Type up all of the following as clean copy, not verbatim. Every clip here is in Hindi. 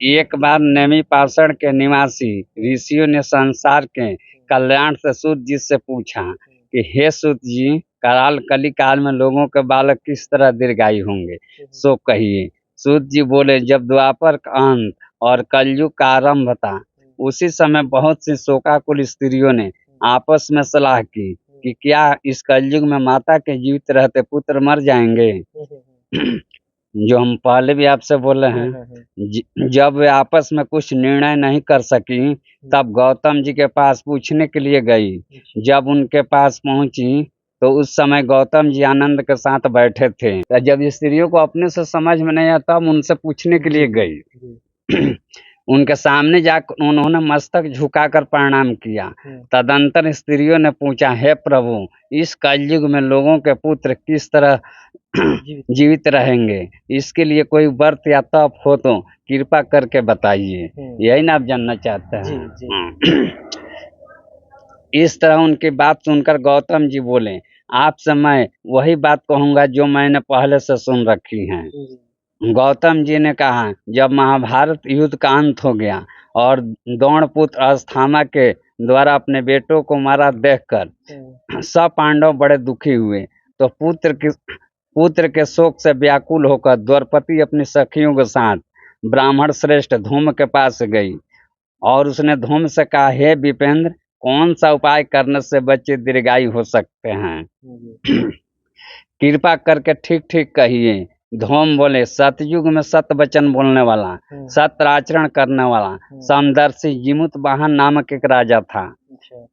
एक बार नेमिपाषाण के निवासी ऋषियों ने संसार के कल्याण से सूत जी से पूछा कि हे सूत जी, कराल कली काल में लोगों के बालक किस तरह दीर्घायु होंगे, सो कहिए। सूत जी बोले, जब द्वापर का अंत और कलयुग का आरंभ था, उसी समय बहुत सी शोकाकुल स्त्रियों ने आपस में सलाह की कि क्या इस कलयुग में माता के जीवित रहते पुत्र मर जाएंगे। जो हम पहले भी आपसे बोले हैं, जब वे आपस में कुछ निर्णय नहीं कर सकी, तब गौतम जी के पास पूछने के लिए गई। जब उनके पास पहुंची तो उस समय गौतम जी आनंद के साथ बैठे थे। तो जब स्त्रियों को अपने से समझ में नहीं आया, तब उनसे पूछने के लिए गई। उनके सामने जाकर उन्होंने मस्तक झुकाकर प्रणाम किया। तदंतर स्त्रियों ने पूछा, हे प्रभु, इस कलयुग में लोगों के पुत्र किस तरह जीवित रहेंगे, इसके लिए कोई व्रत या तप हो तो कृपा करके बताइए। यही ना आप जानना चाहते हैं। इस तरह उनकी बात सुनकर गौतम जी बोले, आपसे मैं वही बात कहूंगा जो मैंने पहले से सुन रखी है। गौतम जी ने कहा, जब महाभारत युद्ध का अंत हो गया और द्रोण पुत्र अश्वत्थामा के द्वारा अपने बेटों को मारा देखकर सब पांडव बड़े दुखी हुए, तो पुत्र के शोक से व्याकुल होकर द्रौपदी अपनी सखियों के साथ ब्राह्मण श्रेष्ठ धूम के पास गई और उसने धूम से कहा, हे विपेंद्र, कौन सा उपाय करने से बच्चे दीर्घायु हो सकते हैं? कृपा करके ठीक ठीक कहिए। धूम बोले, सतयुग में सत्य वचन बोलने वाला, सत्य आचरण करने वाला समदर्शी जिमुत वाहन नामक एक राजा था।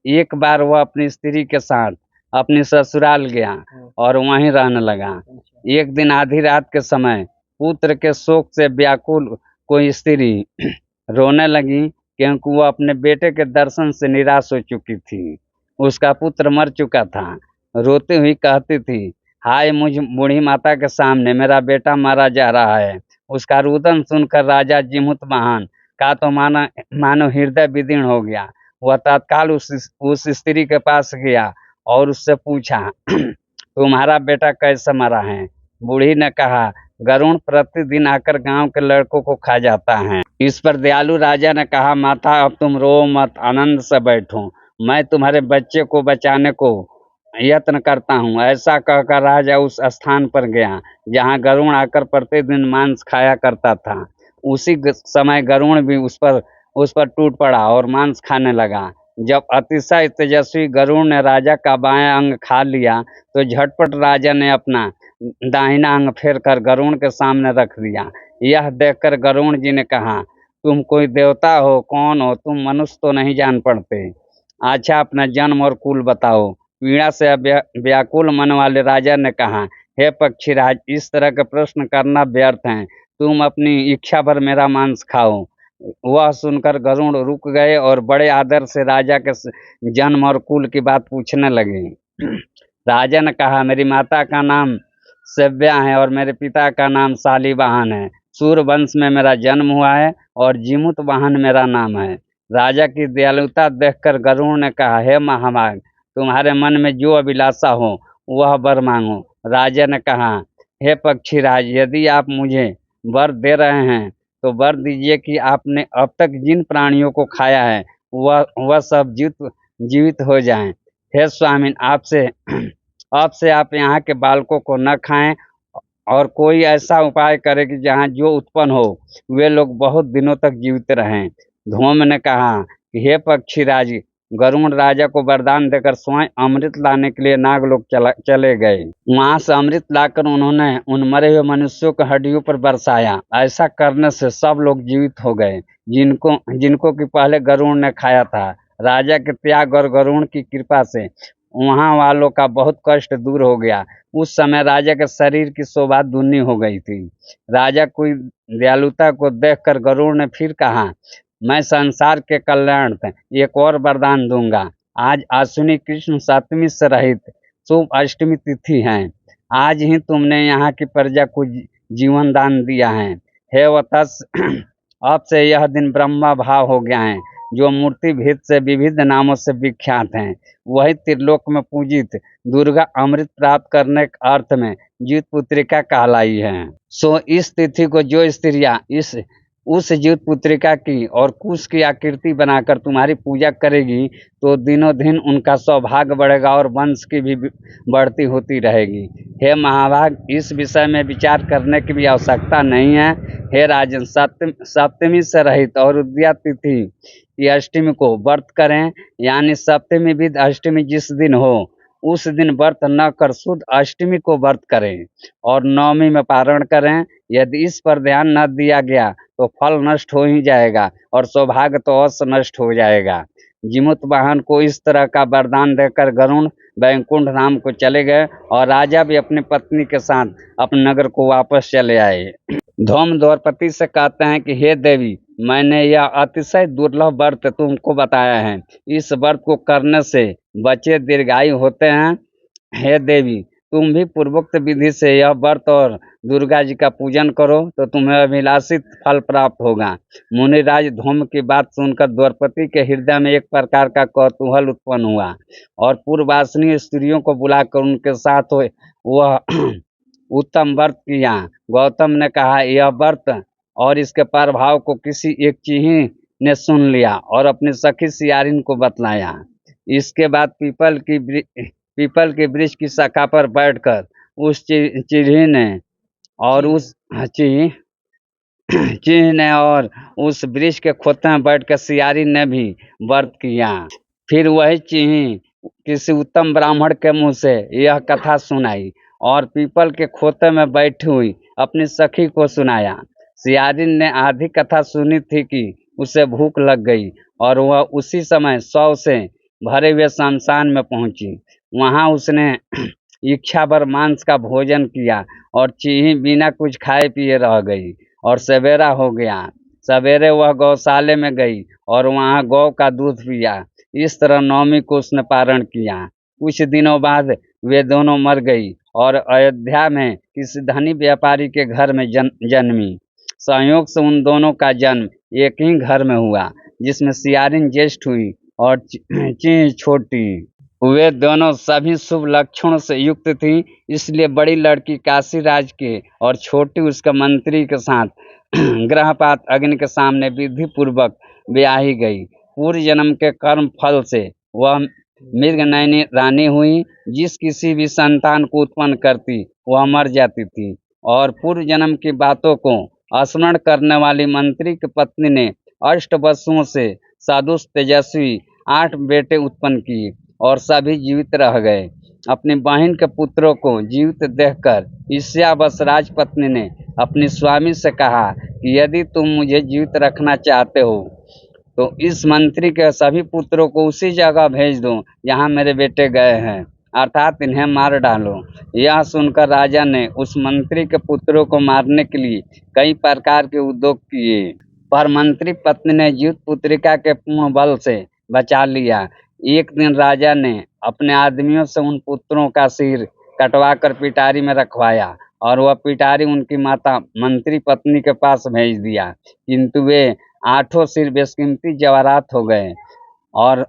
एक बार वह अपनी स्त्री के साथ अपनी ससुराल गया और वहीं रहने लगा। एक दिन आधी रात के समय पुत्र के शोक से व्याकुल कोई स्त्री रोने लगी, क्योंकि वह अपने बेटे के दर्शन से निराश हो चुकी थी। उसका पुत्र मर चुका था। रोती हुई कहती थी, हाय मुझ बूढ़ी माता के सामने मेरा बेटा मारा जा रहा है। उसका रुदन सुनकर राजा जिमुत वाहन का तो मानो हृदय विदीर्ण हो गया। वह तत्काल उस स्त्री के पास गया और उससे पूछा, तुम्हारा बेटा कैसे मरा है? बूढ़ी ने कहा, गरुण प्रतिदिन आकर गांव के लड़कों को खा जाता है। इस पर दयालु राजा ने कहा, माता अब तुम रो मत, आनंद से बैठो, मैं तुम्हारे बच्चे को बचाने को यत्न करता हूँ। ऐसा कहकर राजा उस स्थान पर गया जहाँ गरुण आकर प्रतिदिन मांस खाया करता था। उसी समय गरुण भी उस पर टूट पड़ा और मांस खाने लगा। जब अतिशय तेजस्वी गरुण ने राजा का बायां अंग खा लिया, तो झटपट राजा ने अपना दाहिना अंग फेर कर गरुण के सामने रख दिया। यह देखकर गरुण जी ने कहा, तुम कोई देवता हो, कौन हो तुम? मनुष्य तो नहीं जान पड़ते। अच्छा, अपना जन्म और कुल बताओ। पीड़ा से व्याकुल मन वाले राजा ने कहा, हे पक्षीराज, इस तरह के प्रश्न करना व्यर्थ है, तुम अपनी इच्छा भर मेरा मांस खाओ। वह सुनकर गरुड़ रुक गए और बड़े आदर से राजा के जन्म और कुल की बात पूछने लगे। राजा ने कहा, मेरी माता का नाम सेव्या है और मेरे पिता का नाम शालिवाहन है। सूर्य वंश में मेरा जन्म हुआ है और जिमुत वाहन मेरा नाम है। राजा की दयालुता देखकर गरुड़ ने कहा, हे महाभाग, तुम्हारे मन में जो अभिलाषा हो वह वर मांगो। राजा ने कहा, हे पक्षीराज, यदि आप मुझे वर दे रहे हैं तो वर दीजिए कि आपने अब तक जिन प्राणियों को खाया है वह सब जीवित हो जाएं। हे स्वामी, आपसे आप यहाँ के बालकों को न खाएं और कोई ऐसा उपाय करें कि जहाँ जो उत्पन्न हो वे लोग बहुत दिनों तक जीवित रहें। धूम ने कहा कि हे पक्षीराज, गरुड़ राजा को वरदान देकर स्वयं अमृत लाने के लिए नागलोक चले गए। वहां से अमृत लाकर उन्होंने उन मरे हुए मनुष्यों को हड्डियों पर बरसाया। ऐसा करने से सब लोग जीवित हो गए जिनको कि पहले गरुड़ ने खाया था। राजा के त्याग और गरुड़ की कृपा से वहां वालों का बहुत कष्ट दूर हो गया। उस समय राजा के शरीर की शोभा दूनी हो गई थी। राजा की दयालुता को देखकर गरुड़ ने फिर कहा, मैं संसार के कल्याणार्थ एक और वरदान दूंगा। आज आश्विनी कृष्ण सप्तमी से रहित शुभ अष्टमी तिथि है। आज ही तुमने यहाँ की प्रजा को जीवन दान दिया है। हे वत्स, अब से यह दिन ब्रह्मा भाव हो गया है, जो मूर्ति भेद से विविध नामों से विख्यात हैं। वही त्रिलोक में पूजित दुर्गा अमृत प्राप्त करने के अर्थ में जीत पुत्रिका कहलाई है। सो इस तिथि को जो स्त्रियां इस उस जीवित पुत्रिका की और कुश की आकृति बनाकर तुम्हारी पूजा करेगी तो दिनों दिन उनका सौभाग्य बढ़ेगा और वंश की भी बढ़ती होती रहेगी। हे महाभाग, इस विषय में विचार करने की भी आवश्यकता नहीं है। हे राजन, सप्तमी से रहित और उदया तिथि की अष्टमी को व्रत करें, यानी सप्तमी विद अष्टमी जिस दिन हो उस दिन व्रत न कर शुद्ध अष्टमी को व्रत करें और नवमी में पारण करें। यदि इस पर ध्यान न दिया गया तो फल नष्ट हो ही जाएगा और सौभाग्य तो अवश्य नष्ट हो जाएगा। जीमूत वाहन को इस तरह का वरदान देकर गरुण वैकुंठ धाम को चले गए और राजा भी अपनी पत्नी के साथ अपने नगर को वापस चले आए। धौम द्रौपदी से कहते हैं कि हे देवी, मैंने यह अतिशय दुर्लभ व्रत तुमको बताया है। इस व्रत को करने से बच्चे दीर्घायु होते हैं। हे देवी, तुम भी पूर्वोक्त विधि से यह व्रत और दुर्गा जी का पूजन करो तो तुम्हें अभिलाषित फल प्राप्त होगा। मुनिराज धूम की बात सुनकर द्रौपदी के हृदय में एक प्रकार का कौतूहल उत्पन्न हुआ और पूर्ववासिनी स्त्रियों को बुलाकर उनके साथ वह उत्तम व्रत किया। गौतम ने कहा, यह व्रत और इसके प्रभाव को किसी एक चीही ने सुन लिया और अपनी सखी सियारिन को बतलाया। इसके बाद पीपल के वृक्ष की शाखा पर बैठकर उस चीढ़ी ने और उस चीह ने और उस वृक्ष के खोते में बैठकर सियारी ने भी व्रत किया। फिर वही चीही किसी उत्तम ब्राह्मण के मुंह से यह कथा सुनाई और पीपल के खोते में बैठी हुई अपनी सखी को सुनाया। सियारिन ने आधी कथा सुनी थी कि उसे भूख लग गई और वह उसी समय शव से भरे हुए शमशान में पहुंची। वहां उसने इच्छा भर मांस का भोजन किया और चीही बिना कुछ खाए पिए रह गई और सवेरा हो गया। सवेरे वह गौशाले में गई और वहां गौ का दूध पिया। इस तरह नवमी को उसने पारण किया। कुछ दिनों बाद वे दोनों मर गई और अयोध्या में किसी धनी व्यापारी के घर में जन्मी। संयोग से उन दोनों का जन्म एक ही घर में हुआ, जिसमें सियारिन ज्येष्ठ हुई और चीह छोटी। वे दोनों सभी शुभ लक्षणों से युक्त थी, इसलिए बड़ी लड़की काशी राज के और छोटी उसके मंत्री के साथ ग्रहपात अग्नि के सामने विधि पूर्वक ब्याही गई। पूर्व जन्म के कर्म फल से वह मृगनयनी रानी हुई। जिस किसी भी संतान को उत्पन्न करती वह मर जाती थी और पूर्व जन्म की बातों को स्मरण करने वाली मंत्री की पत्नी ने 8 वसुओं से साधु तेजस्वी 8 बेटे उत्पन्न किए और सभी जीवित रह गए। अपनी बहन के पुत्रों को जीवित देखकर ईर्ष्यावश राजपत्नी ने अपनी स्वामी से कहा कि यदि तुम मुझे जीवित रखना चाहते हो तो इस मंत्री के सभी पुत्रों को उसी जगह भेज दो जहाँ मेरे बेटे गए हैं, अर्थात इन्हें मार डालो। यह सुनकर राजा ने उस मंत्री के पुत्रों को मारने के लिए कई प्रकार के उद्योग किए, पर मंत्री पत्नी ने जीवित पुत्रिका के पूर्ण बल से बचा लिया। एक दिन राजा ने अपने आदमियों से उन पुत्रों का सिर कटवाकर पिटारी में रखवाया और वह पिटारी उनकी माता मंत्री पत्नी के पास भेज दिया, किंतु वे 8 सिर बेशकीमती जवाहरात हो गए और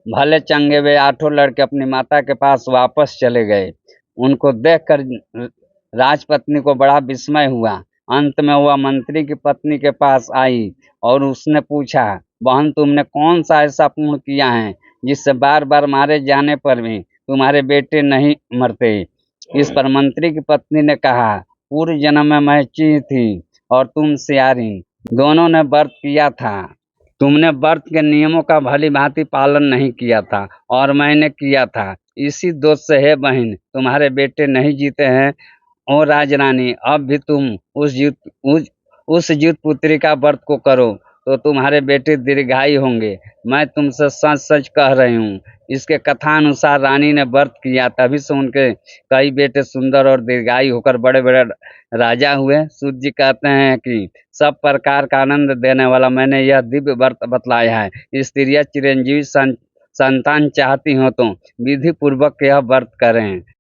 भले चंगे वे 8 लड़के अपनी माता के पास वापस चले गए। उनको देखकर राजपत्नी को बड़ा विस्मय हुआ। अंत में वह मंत्री की पत्नी के पास आई और उसने पूछा, बहन, तुमने कौन सा ऐसा पुण्य किया है जिससे बार बार मारे जाने पर भी तुम्हारे बेटे नहीं मरते? इस पर मंत्री की पत्नी ने कहा, पूर्व जन्म में मैं चीह थी और तुम सियारी, दोनों ने व्रत किया था। तुमने व्रत के नियमों का भली भांति पालन नहीं किया था और मैंने किया था। इसी दोष से हे बहन, तुम्हारे बेटे नहीं जीते हैं। ओ राजरानी, अब भी तुम उस जीवित पुत्री का व्रत को करो तो तुम्हारे बेटे दीर्घायु होंगे। मैं तुमसे सच सच कह रही हूँ। इसके कथानुसार रानी ने व्रत किया, तभी से उनके कई बेटे सुंदर और दीर्घायु होकर बड़े बड़े राजा हुए। सूत जी कहते हैं कि सब प्रकार का आनंद देने वाला मैंने यह दिव्य व्रत बतलाया है। स्त्रियां चिरंजीवी संतान चाहती हो तो विधि पूर्वक यह व्रत करें।